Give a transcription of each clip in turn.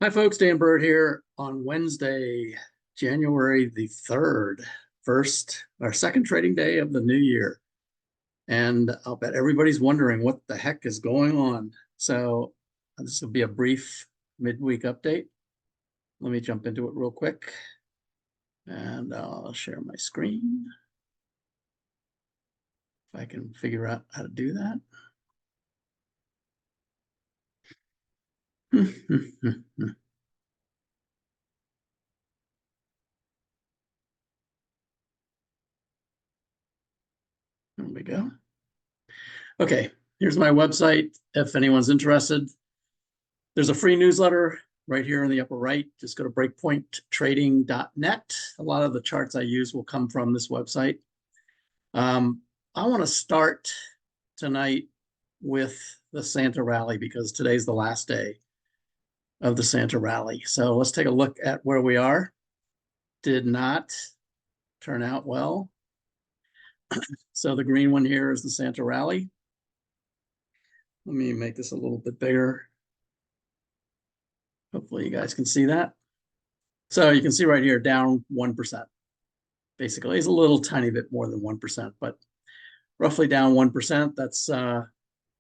Hi, folks. Dan Bird here on Wednesday, January the 3rd, second trading day of the new year. And I'll bet everybody's wondering what the heck is going on. So this will be a brief midweek update. Let me jump into it real quick. And I'll share my screen. If I can figure out how to do that. There we go. Okay, here's my website. If anyone's interested, there's a free newsletter right here in the upper right. Just go to breakpointtrading.net. A lot of the charts I use will come from this website. I want to start tonight with the Santa rally because today's the last day of the Santa rally. So let's take a look at where we are. Did not turn out well. So the green one here is the Santa rally. Let me make this a little bit bigger. Hopefully you guys can see that. So you can see right here, down 1%. Basically, it's a little tiny bit more than 1%, but roughly down 1%. That's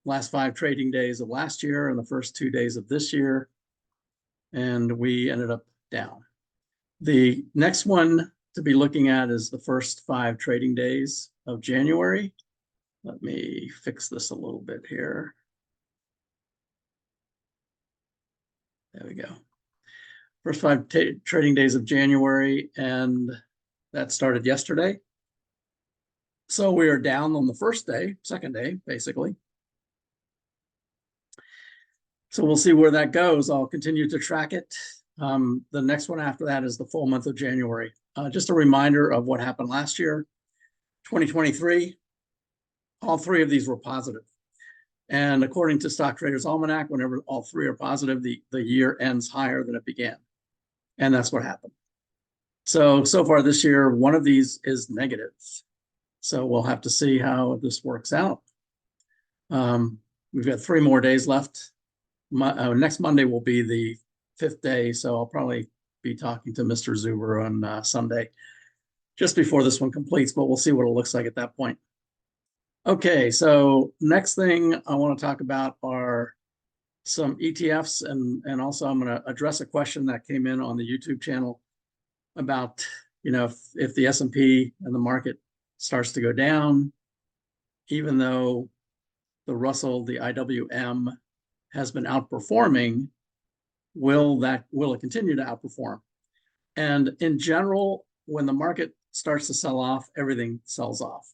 last 5 trading days of last year and the first 2 days of this year. And we ended up down. The next one to be looking at is the first 5 trading days of January. Let me fix this a little bit here. There we go. First 5 trading days of January, and that started yesterday. So we are down on the first day, second day, basically. So we'll see where that goes. I'll continue to track it. The next one after that is the full month of January. Just a reminder of what happened last year, 2023. All 3 of these were positive. And according to Stock Traders Almanac, whenever all 3 are positive, the year ends higher than it began. And that's what happened. So far this year, one of these is negative. So we'll have to see how this works out. We've got 3 more days left. Next Monday will be the 5th day. So I'll probably be talking to Mr. Zuber on Sunday, just before this one completes, but we'll see what it looks like at that point. Okay, so next thing I want to talk about are some ETFs, and also I'm going to address a question that came in on the YouTube channel about, if the S&P and the market starts to go down, even though the Russell, the IWM, has been outperforming, will it continue to outperform? And in general, when the market starts to sell off, everything sells off.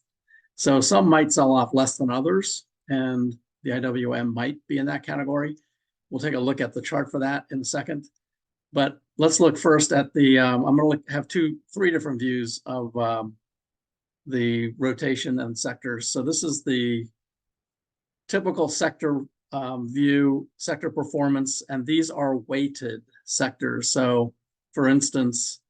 So some might sell off less than others, and the IWM might be in that category. We'll take a look at the chart for that in a second. But let's look first at the, I'm going to have 3 different views of the rotation and sectors. So this is the typical sector view, sector performance, and these are weighted sectors. So for instance,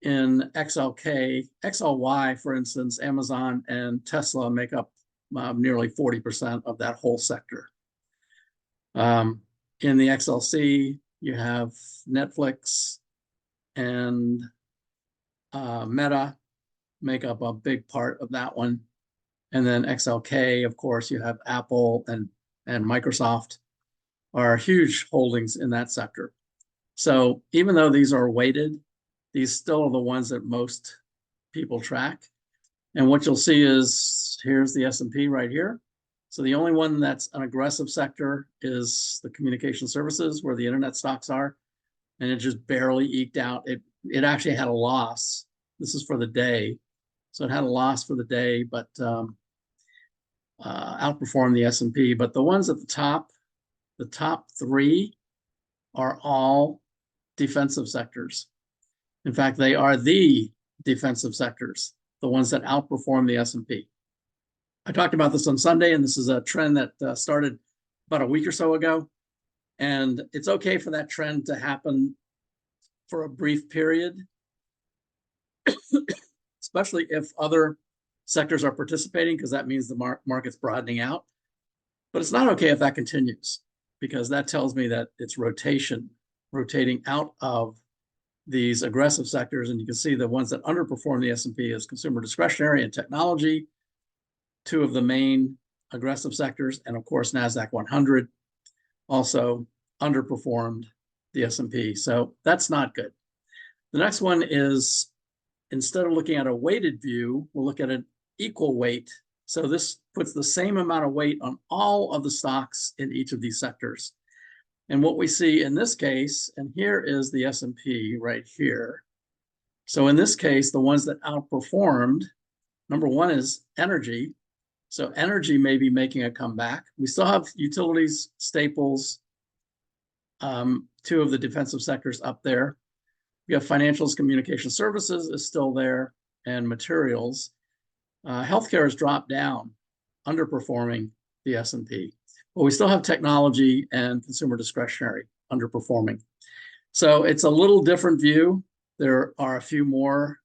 in XLY, for instance, Amazon and Tesla make up nearly 40% of that whole sector. In the XLC, you have Netflix and Meta make up a big part of that one. And then XLK, of course, you have Apple and Microsoft are huge holdings in that sector. So even though these are weighted, these still are the ones that most people track. And what you'll see is, here's the S&P right here. So the only one that's an aggressive sector is the communication services, where the internet stocks are. And it just barely eked out. It actually had a loss. This is for the day. So it had a loss for the day, but outperformed the S&P. But the ones at the top 3 are all defensive sectors. In fact, they are the defensive sectors, the ones that outperform the S&P. I talked about this on Sunday, and this is a trend that started about a week or so ago. And it's okay for that trend to happen for a brief period, especially if other sectors are participating, because that means the market's broadening out. But it's not okay if that continues, because that tells me that it's rotation rotating out of these aggressive sectors. And you can see the ones that underperform the S&P is consumer discretionary and technology, two of the main aggressive sectors. And of course, NASDAQ 100 also underperformed the S&P. So that's not good. The next one is, instead of looking at a weighted view, we'll look at an equal weight. So this puts the same amount of weight on all of the stocks in each of these sectors. And what we see in this case, and here is the S&P right here. So in this case, the ones that outperformed, number one is energy. So energy may be making a comeback. We still have utilities, staples, two of the defensive sectors up there. We have financials, communication services is still there, and materials. Healthcare has dropped down, underperforming the S&P. But we still have technology and consumer discretionary underperforming. So it's a little different view. There are a few more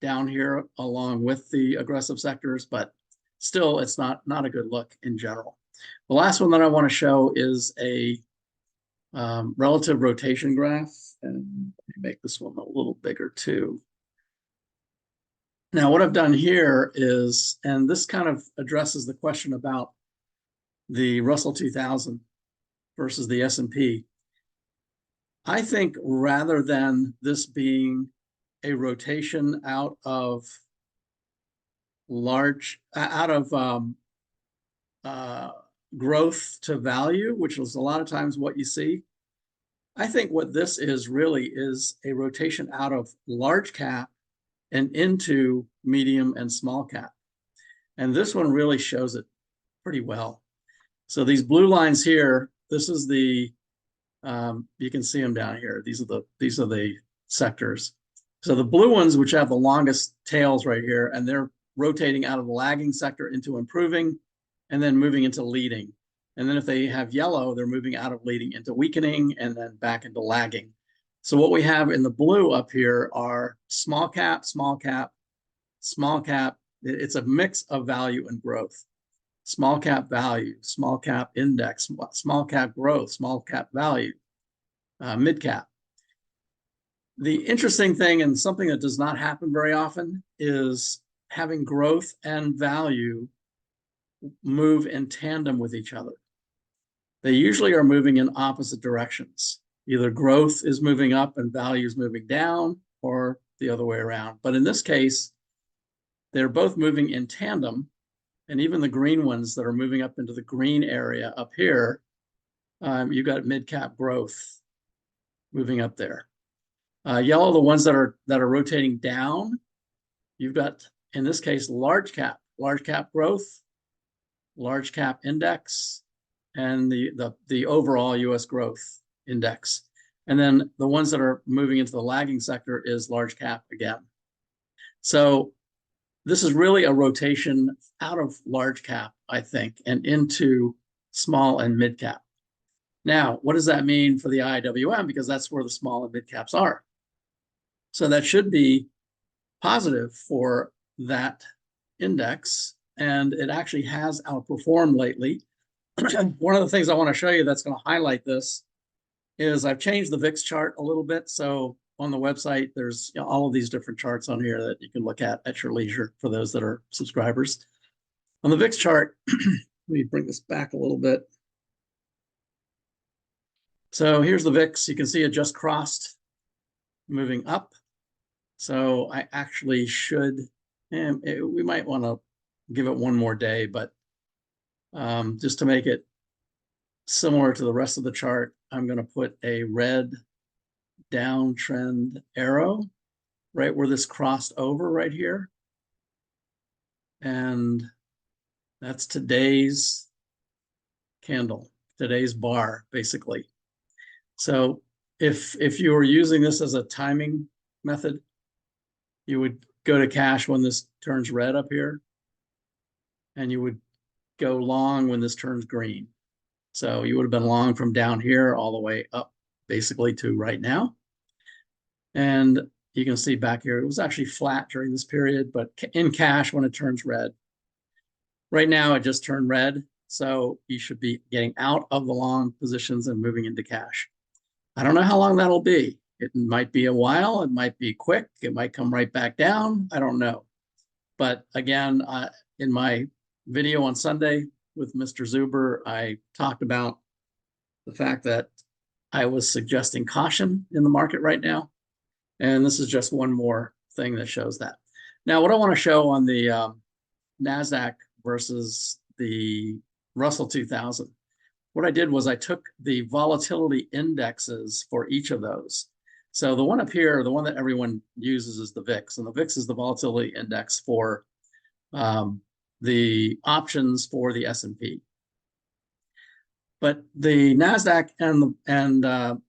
down here along with the aggressive sectors, but still it's not a good look in general. The last one that I want to show is a relative rotation graph. And let me make this one a little bigger too. Now, what I've done here is, and this kind of addresses the question about the Russell 2000 versus the S&P. I think rather than this being a rotation out of growth to value, which is a lot of times what you see, I think what this is really is a rotation out of large cap and into medium and small cap. And this one really shows it pretty well. So these blue lines here, this is the, you can see them down here. These are the sectors. So the blue ones, which have the longest tails right here, and they're rotating out of the lagging sector into improving and then moving into leading. And then if they have yellow, they're moving out of leading into weakening and then back into lagging. So what we have in the blue up here are small cap, small cap, small cap. It's a mix of value and growth. Small cap value, small cap index, small cap growth, small cap value, mid cap. The interesting thing, and something that does not happen very often, is having growth and value move in tandem with each other. They usually are moving in opposite directions. Either growth is moving up and value is moving down, or the other way around. But in this case, they're both moving in tandem. And even the green ones that are moving up into the green area up here, you've got mid-cap growth moving up there. Yellow, the ones that are rotating down, you've got, in this case, large cap growth, large cap index, and the overall US growth index. And then the ones that are moving into the lagging sector is large cap again. So this is really a rotation out of large cap, I think, and into small and mid cap. Now, what does that mean for the IWM? Because that's where the small and mid caps are. So that should be positive for that index, and it actually has outperformed lately. One of the things I want to show you that's going to highlight this is I've changed the VIX chart a little bit. So on the website, there's all of these different charts on here that you can look at your leisure for those that are subscribers. On the VIX chart, let me bring this back a little bit. So here's the VIX. You can see it just crossed, moving up. So I actually should, we might want to give it one more day, but just to make it similar to the rest of the chart, I'm going to put a red downtrend arrow right where this crossed over right here. And that's today's candle, today's bar, basically. So if you were using this as a timing method, you would go to cash when this turns red up here, and you would go long when this turns green. So you would have been long from down here all the way up basically to right now. And you can see back here, it was actually flat during this period, but in cash when it turns red. Right now it just turned red. So you should be getting out of the long positions and moving into cash. I don't know how long that'll be. It might be a while. It might be quick. It might come right back down. I don't know. But again, in my video on Sunday with Mr. Zuber, I talked about the fact that I was suggesting caution in the market right now. And this is just one more thing that shows that. Now, what I want to show on the NASDAQ versus the Russell 2000, what I did was I took the volatility indexes for each of those. So the one up here, the one that everyone uses is the VIX, and the VIX is the volatility index for the options for the S&P. But the NASDAQ and the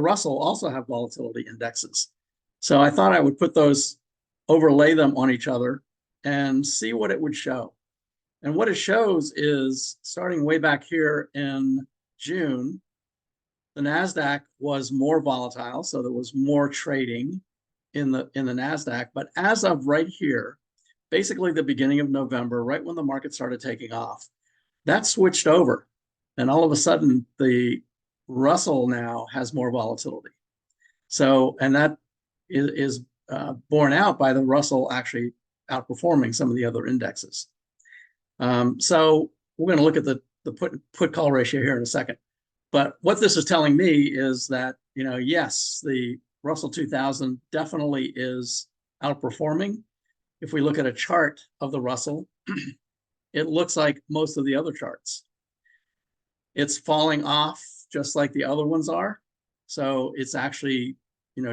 Russell also have volatility indexes. So I thought I would put those, overlay them on each other and see what it would show. And what it shows is, starting way back here in June, the NASDAQ was more volatile, so there was more trading in the NASDAQ. But as of right here, basically the beginning of November, right when the market started taking off, that switched over. And all of a sudden, the Russell now has more volatility. So, and that is borne out by the Russell actually outperforming some of the other indexes. So we're going to look at the put call ratio here in a second. But what this is telling me is that, yes, the Russell 2000 definitely is outperforming. If we look at a chart of the Russell, it looks like most of the other charts. It's falling off just like the other ones are. So it's actually,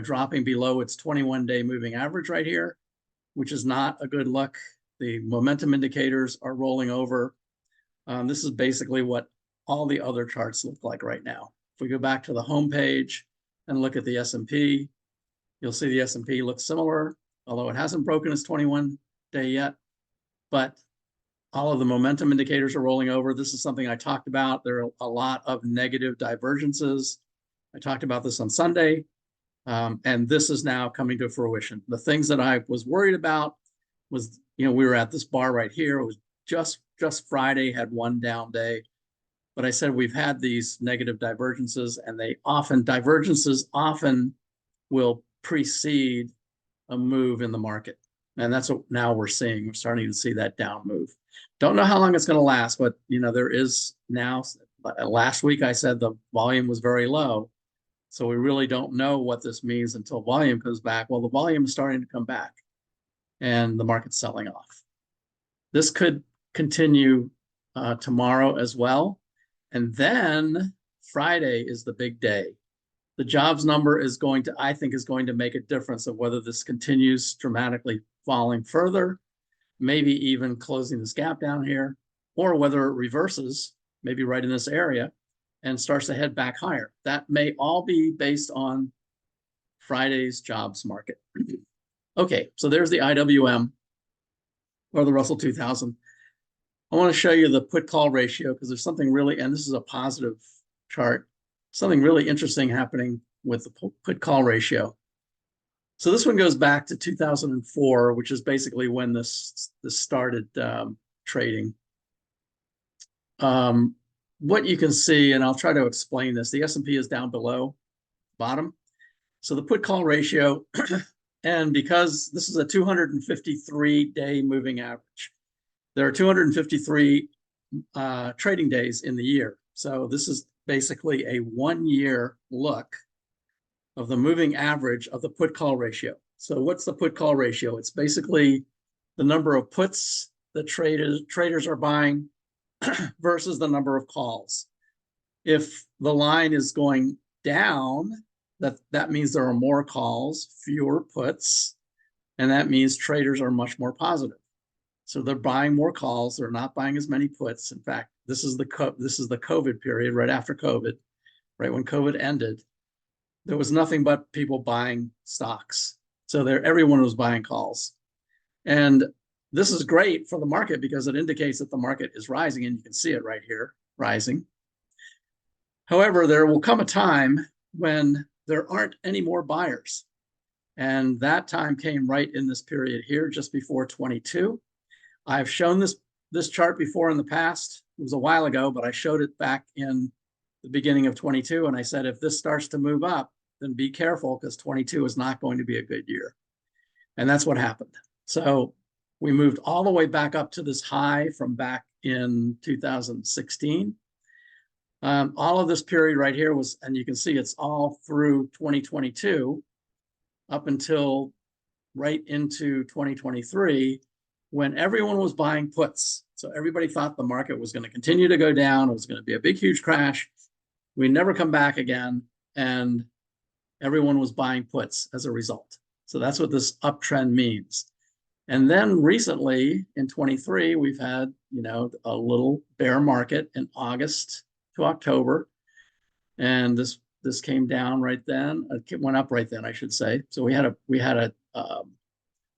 dropping below its 21-day moving average right here, which is not a good look. The momentum indicators are rolling over. This is basically what all the other charts look like right now. If we go back to the home page and look at the S&P, you'll see the S&P looks similar, although it hasn't broken its 21-day yet. But all of the momentum indicators are rolling over. This is something I talked about. There are a lot of negative divergences. I talked about this on Sunday, and this is now coming to fruition. The things that I was worried about was, we were at this bar right here. It was just Friday, had one down day. But I said we've had these negative divergences, and divergences often will precede a move in the market. And that's what now we're seeing. We're starting to see that down move. Don't know how long it's going to last, but there is now, last week I said the volume was very low. So we really don't know what this means until volume comes back. Well, the volume is starting to come back and the market's selling off. This could continue tomorrow as well. And then Friday is the big day. The jobs number is I think is going to make a difference of whether this continues dramatically falling further, maybe even closing this gap down here, or whether it reverses, maybe right in this area, and starts to head back higher. That may all be based on Friday's jobs market. Okay, so there's the IWM, or the Russell 2000. I want to show you the put-call ratio because there's something really, and this is a positive chart, something really interesting happening with the put-call ratio. So this one goes back to 2004, which is basically when this started trading. What you can see, and I'll try to explain this, the S&P is down below, bottom. So the put-call ratio, and because this is a 253-day moving average, there are 253 trading days in the year. So this is basically a 1-year look of the moving average of the put-call ratio. So what's the put-call ratio? It's basically the number of puts that traders are buying versus the number of calls. If the line is going down, that means there are more calls, fewer puts, and that means traders are much more positive. So they're buying more calls. They're not buying as many puts. In fact, this is the COVID period, right after COVID, right when COVID ended. There was nothing but people buying stocks. So everyone was buying calls. And this is great for the market because it indicates that the market is rising, and you can see it right here, rising. However, there will come a time when there aren't any more buyers. And that time came right in this period here, just before 22. I've shown this chart before in the past. It was a while ago, but I showed it back in the beginning of 22. And I said, if this starts to move up, then be careful because 22 is not going to be a good year. And that's what happened. So we moved all the way back up to this high from back in 2016. All of this period right here was, and you can see it's all through 2022 up until right into 2023 when everyone was buying puts. So everybody thought the market was going to continue to go down. It was going to be a big, huge crash. We never come back again. And everyone was buying puts as a result. So that's what this uptrend means. And then recently in 23, we've had, you know, a little bear market in August to October. And this came down right then. It went up right then, I should say. So we had a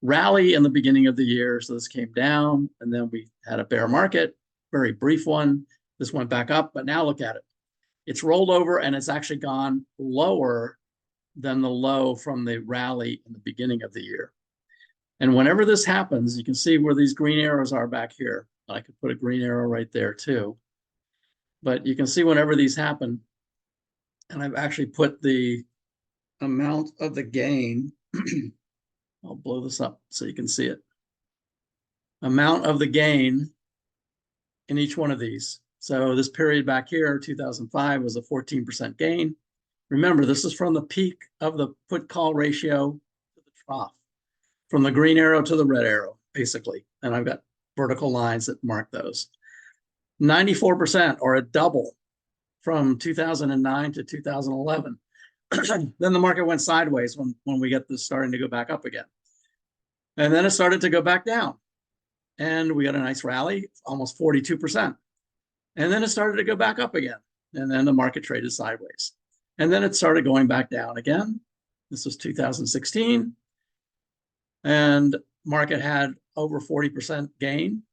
rally in the beginning of the year. So this came down, and then we had a bear market, very brief one. This went back up, but now look at it. It's rolled over and it's actually gone lower than the low from the rally in the beginning of the year. And whenever this happens, you can see where these green arrows are back here. I could put a green arrow right there too. But you can see whenever these happen, and I've actually put the amount of the gain. I'll blow this up so you can see it. Amount of the gain in each one of these. So this period back here, 2005, was a 14% gain. Remember, this is from the peak of the put-call ratio to the trough, from the green arrow to the red arrow, basically. And I've got vertical lines that mark those. 94%, or a double, from 2009 to 2011. Then the market went sideways when we get this starting to go back up again. And then it started to go back down. And we got a nice rally, almost 42%. And then it started to go back up again. And then the market traded sideways. And then it started going back down again. This was 2016. And market had over 40% gain.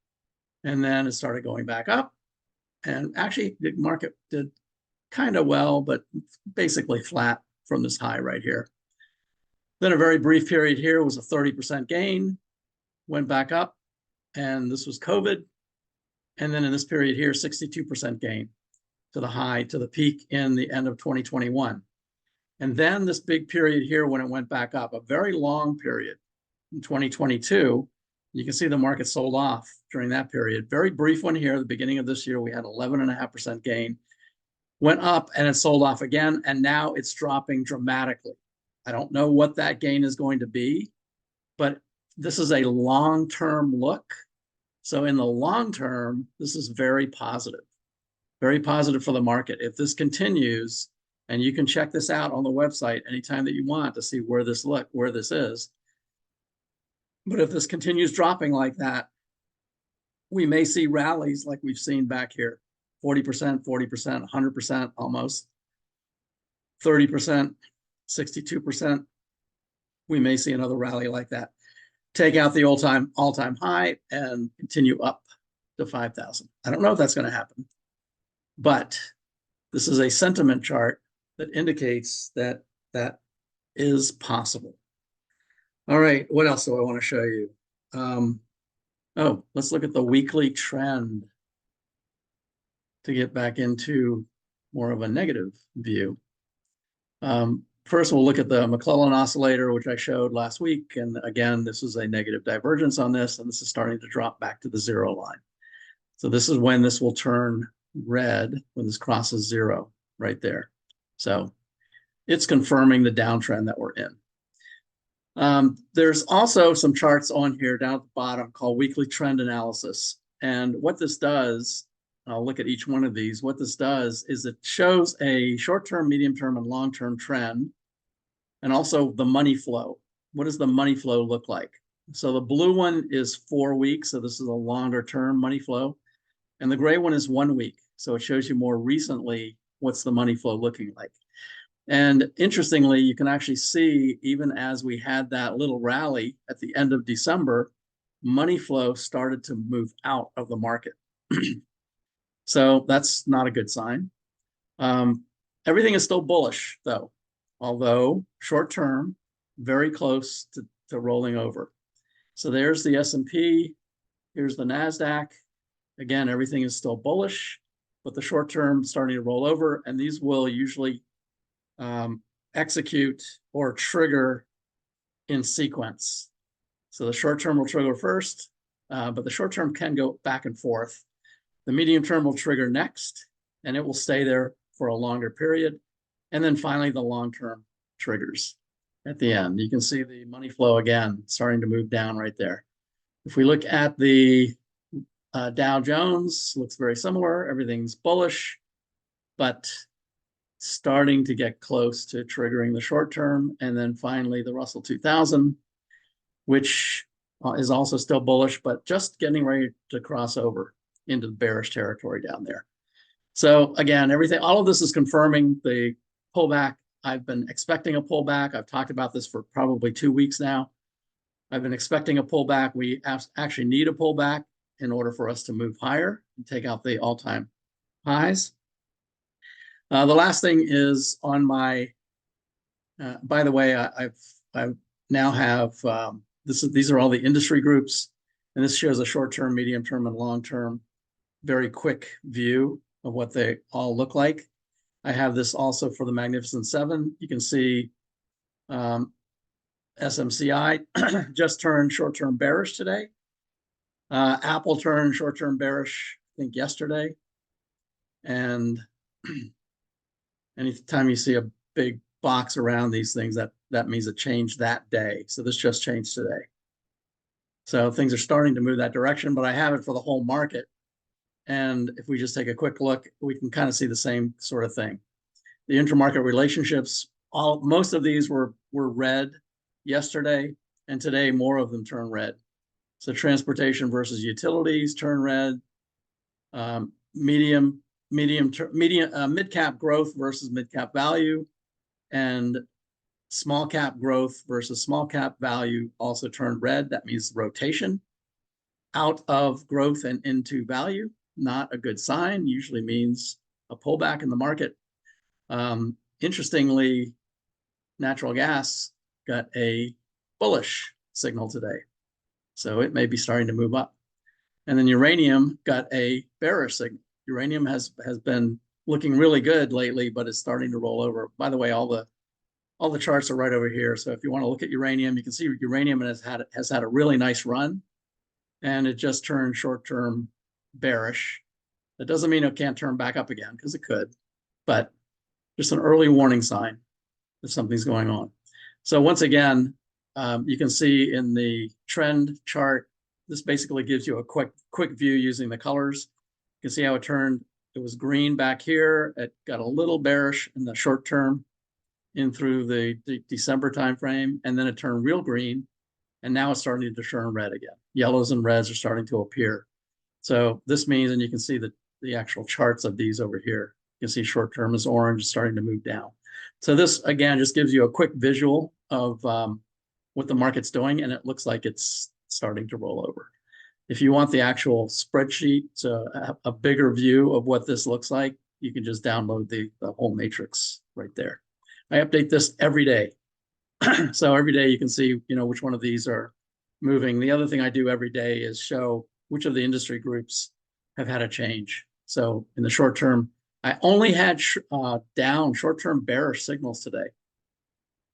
And then it started going back up. And actually, the market did kind of well, but basically flat from this high right here. Then a very brief period here was a 30% gain, went back up, and this was COVID. And then in this period here, 62% gain to the high, to the peak in the end of 2021. And then this big period here when it went back up, a very long period in 2022. You can see the market sold off during that period. Very brief one here, the beginning of this year, we had 11.5% gain. Went up and it sold off again, and now it's dropping dramatically. I don't know what that gain is going to be, but this is a long-term look. So in the long term, this is very positive for the market. If this continues, and you can check this out on the website anytime that you want to see where this is. But if this continues dropping like that, we may see rallies like we've seen back here. 40%, 40%, 100% almost, 30%, 62%. We may see another rally like that. Take out the all-time high and continue up to 5,000. I don't know if that's going to happen, but this is a sentiment chart that indicates that that is possible. All right, what else do I want to show you? Oh, let's look at the weekly trend to get back into more of a negative view. First, we'll look at the McClellan oscillator, which I showed last week. And again, this is a negative divergence on this, and this is starting to drop back to the zero line. So this is when this will turn red, when this crosses zero right there. So it's confirming the downtrend that we're in. There's also some charts on here down at the bottom called weekly trend analysis. And what this does, I'll look at each one of these. What this does is it shows a short-term, medium-term, and long-term trend, and also the money flow. What does the money flow look like? So the blue one is 4 weeks, so this is a longer-term money flow, and the gray one is 1 week. So it shows you more recently what's the money flow looking like. And interestingly, you can actually see, even as we had that little rally at the end of December, money flow started to move out of the market. So that's not a good sign. Everything is still bullish, though, although short term, very close to rolling over. So there's the S&P. Here's the NASDAQ. Again, everything is still bullish, but the short term starting to roll over, and these will usually execute or trigger in sequence. So the short term will trigger first, but the short term can go back and forth. The medium term will trigger next, and it will stay there for a longer period. And then finally, the long term triggers at the end. You can see the money flow again starting to move down right there. If we look at the Dow Jones, looks very similar. Everything's bullish, but starting to get close to triggering the short term. And then finally, the Russell 2000, which is also still bullish, but just getting ready to cross over into the bearish territory down there. So again, all of this is confirming the pullback. I've been expecting a pullback. I've talked about this for probably 2 weeks now. I've been expecting a pullback. We actually need a pullback in order for us to move higher and take out the all-time highs. The last thing is on my, by the way, I now have, these are all the industry groups, and this shows a short-term, medium-term, and long-term, very quick view of what they all look like. I have this also for the Magnificent Seven. You can see SMCI just turned short-term bearish today. Apple turned short-term bearish, I think, yesterday. And anytime you see a big box around these things, that means it changed that day. So this just changed today. So things are starting to move that direction, but I have it for the whole market. And if we just take a quick look, we can kind of see the same sort of thing. The intermarket relationships, most of these were red yesterday, and today more of them turn red. So transportation versus utilities turn red. Mid-cap growth versus mid-cap value, and small cap growth versus small cap value also turned red. That means rotation out of growth and into value. Not a good sign. Usually means a pullback in the market. Interestingly, natural gas got a bullish signal today, so it may be starting to move up. And then uranium got a bearish signal. Uranium has been looking really good lately, but it's starting to roll over. By the way, all the charts are right over here. So if you want to look at uranium, you can see uranium has had a really nice run, and it just turned short-term bearish. That doesn't mean it can't turn back up again, because it could, but just an early warning sign that something's going on. So once again, you can see in the trend chart, this basically gives you a quick view using the colors. You can see how it turned. It was green back here. It got a little bearish in the short term in through the December timeframe, and then it turned real green, and now it's starting to turn red again. Yellows and reds are starting to appear. So this means, and you can see the actual charts of these over here. You can see short term is orange, starting to move down. So this, again, just gives you a quick visual of what the market's doing, and it looks like it's starting to roll over. If you want the actual spreadsheet, a bigger view of what this looks like, you can just download the whole matrix right there. I update this every day. So every day you can see, which one of these are moving. The other thing I do every day is show which of the industry groups have had a change. So in the short term, I only had down short-term bearish signals today.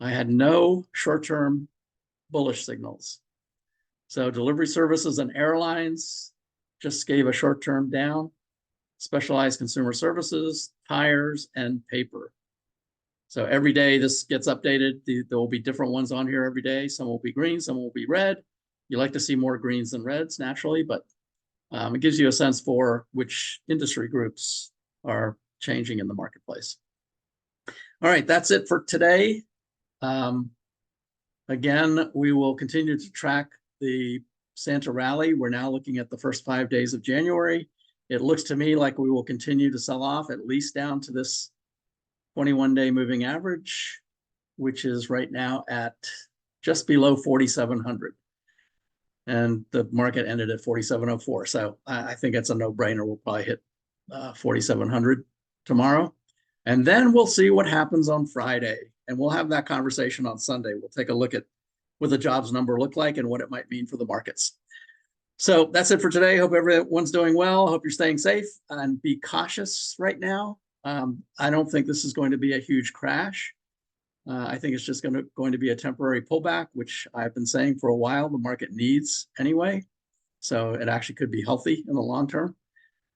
I had no short-term bullish signals. So delivery services and airlines just gave a short-term down. Specialized consumer services, tires, and paper. So every day this gets updated. There will be different ones on here every day. Some will be green, some will be red. You like to see more greens than reds naturally, but it gives you a sense for which industry groups are changing in the marketplace. All right, that's it for today. Again, we will continue to track the Santa rally. We're now looking at the first 5 days of January. It looks to me like we will continue to sell off at least down to this 21-day moving average, which is right now at just below 4,700. And the market ended at 4,704. So I think it's a no-brainer. We'll probably hit 4,700 tomorrow. And then we'll see what happens on Friday. And we'll have that conversation on Sunday. We'll take a look at what the jobs number look like and what it might mean for the markets. So that's it for today. Hope everyone's doing well. Hope you're staying safe and be cautious right now. I don't think this is going to be a huge crash. I think it's just going to be a temporary pullback, which I've been saying for a while the market needs anyway. So it actually could be healthy in the long term.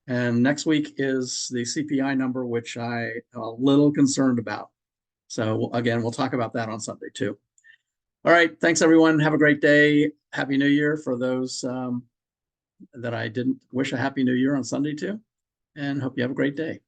And next week is the CPI number, which I am a little concerned about. So again, we'll talk about that on Sunday too. All right. Thanks, everyone. Have a great day. Happy New Year for those that I didn't wish a Happy New Year on Sunday to, and hope you have a great day.